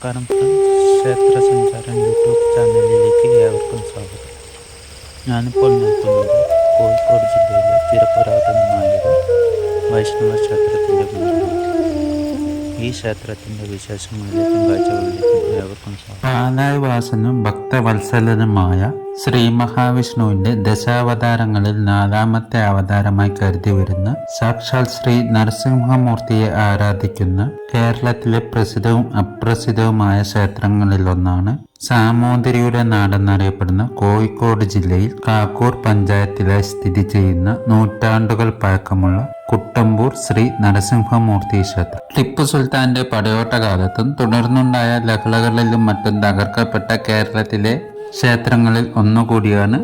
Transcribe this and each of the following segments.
നമസ്കാരം ഫ്രണ്ട്സ്, ക്ഷേത്ര സഞ്ചാരം യൂട്യൂബ് ചാനലിലേക്ക് ഏവർക്കും സ്വാഗതം. ഞാനിപ്പോൾ നിൽക്കുന്നത് കോഴിക്കോട് ജില്ലയിലെ ചിരപുരാതനമായൊരു വൈഷ്ണവ ക്ഷേത്രത്തിൻ്റെ മുന്നിലാണ്. ഈ ക്ഷേത്രത്തിൻ്റെ വിശേഷങ്ങളിലേക്കും കാഴ്ചകളിലേക്കും ഏവർക്കും സ്വാഗതം. പാലായവാസനും ഭക്തവത്സലനുമായ ശ്രീ മഹാവിഷ്ണുവിന്റെ ദശാവതാരങ്ങളിൽ 4ാമത്തെ അവതാരമായി കരുതി വരുന്ന സാക്ഷാൽ ശ്രീ നരസിംഹമൂർത്തിയെ ആരാധിക്കുന്ന കേരളത്തിലെ പ്രസിദ്ധവും അപ്രസിദ്ധവുമായ ക്ഷേത്രങ്ങളിലൊന്നാണ് സാമൂതിരിയുടെ നാടെന്നറിയപ്പെടുന്ന കോഴിക്കോട് ജില്ലയിൽ കാക്കൂർ പഞ്ചായത്തിലായി സ്ഥിതി ചെയ്യുന്ന നൂറ്റാണ്ടുകൾ പഴക്കമുള്ള കുട്ടമ്പൂർ ശ്രീ നരസിംഹമൂർത്തി ക്ഷേത്രം. ടിപ്പു സുൽത്താന്റെ പടയോട്ട കാലത്തും തുടർന്നുണ്ടായ ലഹളകളിലും മറ്റും തകർക്കപ്പെട്ട കേരളത്തിലെ ക്ഷേത്രങ്ങളിൽ ഒന്നുകൂടിയാണ്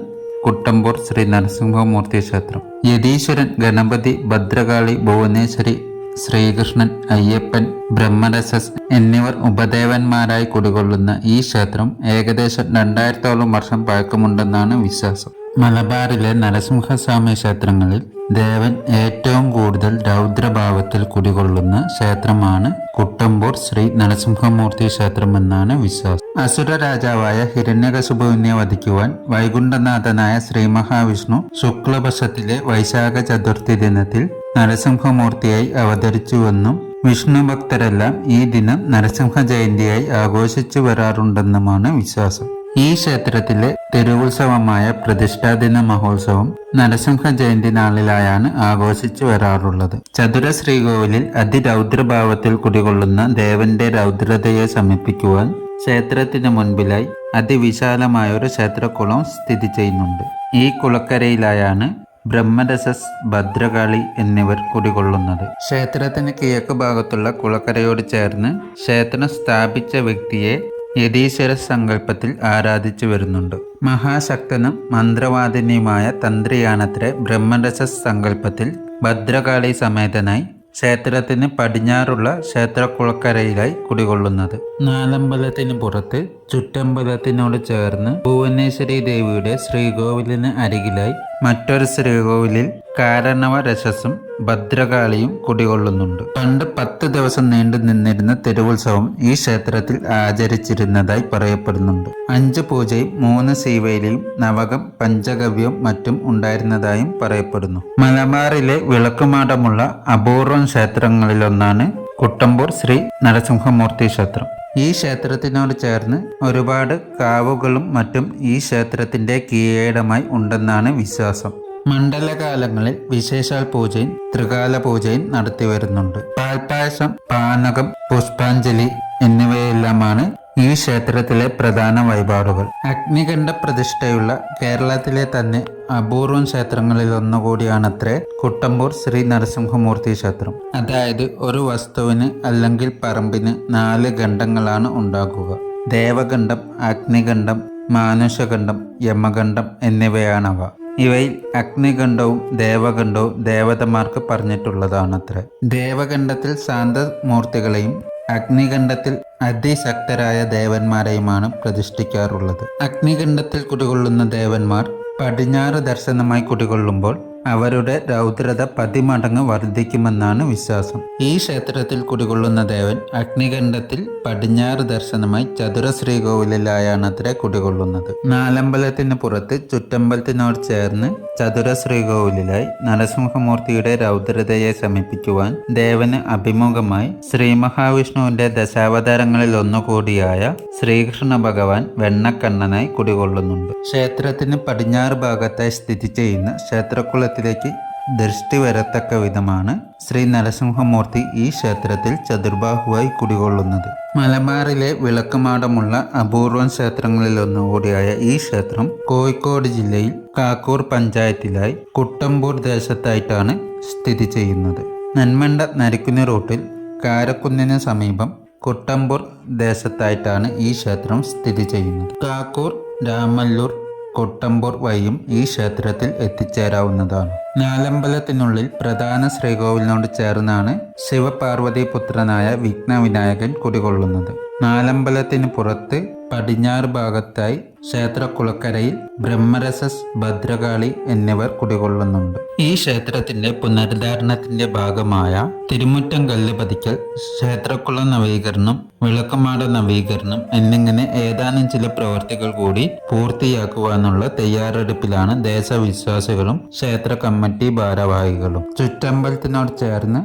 കുട്ടമ്പൂർ ശ്രീ നരസിംഹമൂർത്തി ക്ഷേത്രം. യതീശ്വരൻ, ഗണപതി, ഭദ്രകാളി, ഭുവനേശ്വരി, ശ്രീകൃഷ്ണൻ, അയ്യപ്പൻ, ബ്രഹ്മരസസ് എന്നിവർ ഉപദേവന്മാരായി കുടികൊള്ളുന്ന ഈ ക്ഷേത്രം ഏകദേശം 2000ഓളം വർഷം പഴക്കമുണ്ടെന്നാണ് വിശ്വാസം. മലബാറിലെ നരസിംഹസ്വാമി ക്ഷേത്രങ്ങളിൽ ദേവൻ ഏറ്റവും കൂടുതൽ രൗദ്രഭാവത്തിൽ കുടികൊള്ളുന്ന ക്ഷേത്രമാണ് കുട്ടമ്പൂർ ശ്രീ നരസിംഹമൂർത്തി ക്ഷേത്രമെന്നാണ് വിശ്വാസം. അസുര രാജാവായ ഹിരണ്യകശിപുവിനെ വധിക്കുവാൻ വൈകുണ്ഠനാഥനായ ശ്രീ മഹാവിഷ്ണു ശുക്ലപക്ഷത്തിലെ വൈശാഖ ചതുർത്ഥി ദിനത്തിൽ നരസിംഹമൂർത്തിയായി അവതരിച്ചുവെന്നും വിഷ്ണു ഭക്തരെല്ലാം ഈ ദിനം നരസിംഹ ജയന്തിയായി ആഘോഷിച്ചു വരാറുണ്ടെന്നുമാണ് വിശ്വാസം. ഈ ക്ഷേത്രത്തിലെ തിരുവുത്സവമായ പ്രതിഷ്ഠാദിന മഹോത്സവം നരസിംഹ ജയന്തി നാളിലായാണ് ആഘോഷിച്ചു വരാറുള്ളത്. ചതുര ശ്രീകോവിലിൽ അതിരൗദ്രഭാവത്തിൽ കുടികൊള്ളുന്ന ദേവന്റെ രൗദ്രതയെ ശമിപ്പിക്കുവാൻ ക്ഷേത്രത്തിന് മുൻപിലായി അതിവിശാലമായൊരു ക്ഷേത്രക്കുളം സ്ഥിതി ചെയ്യുന്നുണ്ട്. ഈ കുളക്കരയിലായാണ് ബ്രഹ്മരസസ്, ഭദ്രകാളി എന്നിവർ കുടികൊള്ളുന്നത്. ക്ഷേത്രത്തിന് കിഴക്ക് ഭാഗത്തുള്ള കുളക്കരയോട് ചേർന്ന് ക്ഷേത്രം സ്ഥാപിച്ച വ്യക്തിയെ യതീശ്വര സങ്കല്പത്തിൽ ആരാധിച്ചു വരുന്നുണ്ട്. മഹാശക്തനും മന്ത്രവാദിനിയുമായ തന്ത്രിയാണത്രേ ബ്രഹ്മരസസ് സങ്കല്പത്തിൽ ഭദ്രകാളി സമേതനായി ക്ഷേത്രത്തിന് പടിഞ്ഞാറുള്ള ക്ഷേത്രക്കുളക്കരയിലായി കുടികൊള്ളുന്നത്. നാലമ്പലത്തിന് പുറത്ത് ചുറ്റമ്പലത്തിനോട് ചേർന്ന് ഭുവനേശ്വരി ദേവിയുടെ ശ്രീകോവിലിന് അരികിലായി മറ്റൊരു ശ്രീകോവിലിൽ കാരണവ രസസും ഭദ്രകാളിയും കുടികൊള്ളുന്നുണ്ട്. പണ്ട് 10 ദിവസം നീണ്ടു നിന്നിരുന്ന തിരുവുത്സവം ഈ ക്ഷേത്രത്തിൽ ആചരിച്ചിരുന്നതായി പറയപ്പെടുന്നുണ്ട്. 5 പൂജയും 3 സീവേലിയും നവകം, പഞ്ചഗവ്യവും മറ്റും ഉണ്ടായിരുന്നതായും പറയപ്പെടുന്നു. മലബാറിലെ വിളക്കുമാടമുള്ള അപൂർവം ക്ഷേത്രങ്ങളിലൊന്നാണ് കുട്ടമ്പൂർ ശ്രീ നരസിംഹമൂർത്തി ക്ഷേത്രം. ഈ ക്ഷേത്രത്തിനോട് ചേർന്ന് ഒരുപാട് കാവുകളും മറ്റും ഈ ക്ഷേത്രത്തിന്റെ കീഴടമായി ഉണ്ടെന്നാണ് വിശ്വാസം. മണ്ഡലകാലങ്ങളിൽ വിശേഷാൽ പൂജയും ത്രികാല പൂജയും നടത്തി വരുന്നുണ്ട്. പാൽപ്പായസം, പാനകം, പുഷ്പാഞ്ജലി എന്നിവയെല്ലാമാണ് ഈ ക്ഷേത്രത്തിലെ പ്രധാന വഴിപാടുകൾ. അഗ്നികണ്ഠ പ്രതിഷ്ഠയുള്ള കേരളത്തിലെ തന്നെ അപൂർവം ക്ഷേത്രങ്ങളിൽ ഒന്നുകൂടിയാണത്രേ കുട്ടമ്പൂർ ശ്രീ നരസിംഹമൂർത്തി ക്ഷേത്രം. അതായത് ഒരു വസ്തുവിന് അല്ലെങ്കിൽ പറമ്പിന് 4 ഖണ്ഡങ്ങളാണ് ഉണ്ടാകുക. ദേവഖണ്ഡം, അഗ്നികണ്ഠം, മാനുഷഖണ്ഡം, യമഖണ്ഡം എന്നിവയാണവ. ഇവയിൽ അഗ്നികണ്ഠവും ദേവഖണ്ഡവും ദേവതമാർക്ക് പറഞ്ഞിട്ടുള്ളതാണത്രേ. ദേവഖണ്ഡത്തിൽ ശാന്തമൂർത്തികളെയും അഗ്നികണ്ഠത്തിൽ അതിശക്തരായ ദേവന്മാരെയുമാണ് പ്രതിഷ്ഠിക്കാറുള്ളത്. അഗ്നികണ്ഠത്തിൽ കുടികൊള്ളുന്ന ദേവന്മാർ പടിഞ്ഞാറ് ദർശനമായി കുടികൊള്ളുമ്പോൾ അവരുടെ രൗദ്രത 10 മടങ്ങ് വർദ്ധിക്കുമെന്നാണ് വിശ്വാസം. ഈ ക്ഷേത്രത്തിൽ കുടികൊള്ളുന്ന ദേവൻ അഗ്നികണ്ഠത്തിൽ പടിഞ്ഞാറ് ദർശനമായി ചതുര ശ്രീകോവിലായാണത്രേ കുടികൊള്ളുന്നത്. നാലമ്പലത്തിന് പുറത്ത് ചുറ്റമ്പലത്തിനോട് ചേർന്ന് ചതുര ശ്രീകോവിലായി നരസിംഹമൂർത്തിയുടെ രൗദ്രതയെ ശമിപ്പിക്കുവാൻ ദേവന് അഭിമുഖമായി ശ്രീ മഹാവിഷ്ണുവിന്റെ ദശാവതാരങ്ങളിൽ ഒന്നുകൂടിയായ ശ്രീകൃഷ്ണ ഭഗവാൻ വെണ്ണക്കണ്ണനായി കുടികൊള്ളുന്നുണ്ട്. ക്ഷേത്രത്തിന് പടിഞ്ഞാറ് ഭാഗത്തായി സ്ഥിതി ചെയ്യുന്ന ക്ഷേത്രക്കുളത്തിലേക്ക് ദൃഷ്ടി വരത്തക്ക വിധമാണ് ശ്രീ നരസിംഹമൂർത്തി ഈ ക്ഷേത്രത്തിൽ ചതുർബാഹുവായി കുടികൊള്ളുന്നത്. മലബാറിലെ വിളക്കുമാടമുള്ള അപൂർവം ക്ഷേത്രങ്ങളിൽ ഒന്നുകൂടിയായ ഈ ക്ഷേത്രം കോഴിക്കോട് ജില്ലയിൽ കാക്കൂർ പഞ്ചായത്തിലായി കുട്ടമ്പൂർ ദേശത്തായിട്ടാണ് സ്ഥിതി ചെയ്യുന്നത്. നന്മണ്ട നരിക്കുനി റൂട്ടിൽ കാരക്കുന്നിന് സമീപം കുട്ടമ്പൂർ ദേശത്തായിട്ടാണ് ഈ ക്ഷേത്രം സ്ഥിതി ചെയ്യുന്നത്. കാക്കൂർ, രാമല്ലൂർ, കുട്ടമ്പൂർ വഴിയും ഈ ക്ഷേത്രത്തിൽ എത്തിച്ചേരാവുന്നതാണ്. നാലമ്പലത്തിനുള്ളിൽ പ്രധാന ശ്രീകോവിലിനോട് ചേർന്നാണ് ശിവപാർവതി പുത്രനായ വിഘ്നവിനായകൻ കുടികൊള്ളുന്നത്. നാലമ്പലത്തിന് പുറത്ത് പടിഞ്ഞാറ് ഭാഗത്തായി ക്ഷേത്രക്കുളക്കരയിൽ ബ്രഹ്മരസസ്, ഭദ്രകാളി എന്നിവർ കുടികൊള്ളുന്നുണ്ട്. ഈ ക്ഷേത്രത്തിന്റെ പുനരുദ്ധാരണത്തിന്റെ ഭാഗമായ തിരുമുറ്റം കല്ല് പതിക്കൽ, ക്ഷേത്രക്കുളം നവീകരണം, വിളക്കുമാട നവീകരണം എന്നിങ്ങനെ ഏതാനും ചില പ്രവർത്തികൾ കൂടി പൂർത്തിയാക്കുവാനുള്ള തയ്യാറെടുപ്പിലാണ് ദേശവിശ്വാസികളും ക്ഷേത്ര കമ്മിറ്റി ഭാരവാഹികളും. ചുറ്റമ്പലത്തിനോട് ചേർന്ന്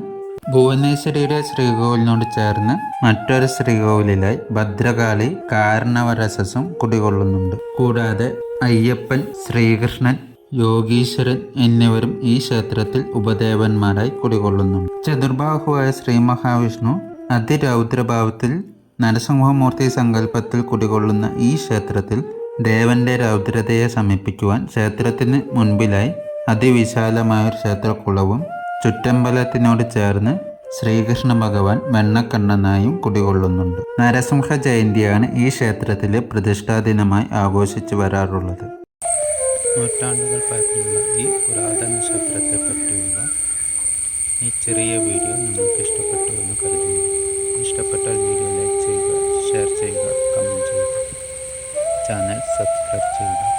ഭുവനേശ്വരിയുടെ ശ്രീകോവിലിനോട് ചേർന്ന് മറ്റൊരു ശ്രീകോവിലായി ഭദ്രകാളി, കാരണവരസസും കുടികൊള്ളുന്നുണ്ട്. കൂടാതെ അയ്യപ്പൻ, ശ്രീകൃഷ്ണൻ, യോഗീശ്വരൻ എന്നിവരും ഈ ക്ഷേത്രത്തിൽ ഉപദേവന്മാരായി കുടികൊള്ളുന്നുണ്ട്. ചതുർബാഹുവായ ശ്രീ മഹാവിഷ്ണു അതിരൗദ്രഭാവത്തിൽ നരസിംഹമൂർത്തി സങ്കല്പത്തിൽ കുടികൊള്ളുന്ന ഈ ക്ഷേത്രത്തിൽ ദേവന്റെ രൗദ്രതയെ ശമിപ്പിക്കുവാൻ ക്ഷേത്രത്തിന് മുൻപിലായി അതിവിശാലമായൊരു ക്ഷേത്രക്കുളവും ചുറ്റമ്പലത്തിനോട് ചേർന്ന് ശ്രീകൃഷ്ണ ഭഗവാൻ വെണ്ണക്കണ്ണനായും കുടികൊള്ളുന്നുണ്ട്. നരസിംഹ ജയന്തിയാണ് ഈ ക്ഷേത്രത്തിലെ പ്രതിഷ്ഠാ ദിനമായി ആഘോഷിച്ചു വരാറുള്ളത്. നൂറ്റാണ്ടുകൾ പഴക്കമുള്ള ഈ പുരാതന ക്ഷേത്രത്തെ പറ്റിയുള്ള ഈ ചെറിയ വീഡിയോ നിങ്ങൾക്ക് ഇഷ്ടപ്പെട്ടു എന്ന് കരുതുന്നു. ഇഷ്ടപ്പെട്ടാൽ വീഡിയോ ലൈക്ക് ചെയ്യുക, ഷെയർ ചെയ്യുക, കമൻറ്റ് ചെയ്യുക, ചാനൽ സബ്സ്ക്രൈബ് ചെയ്യുക.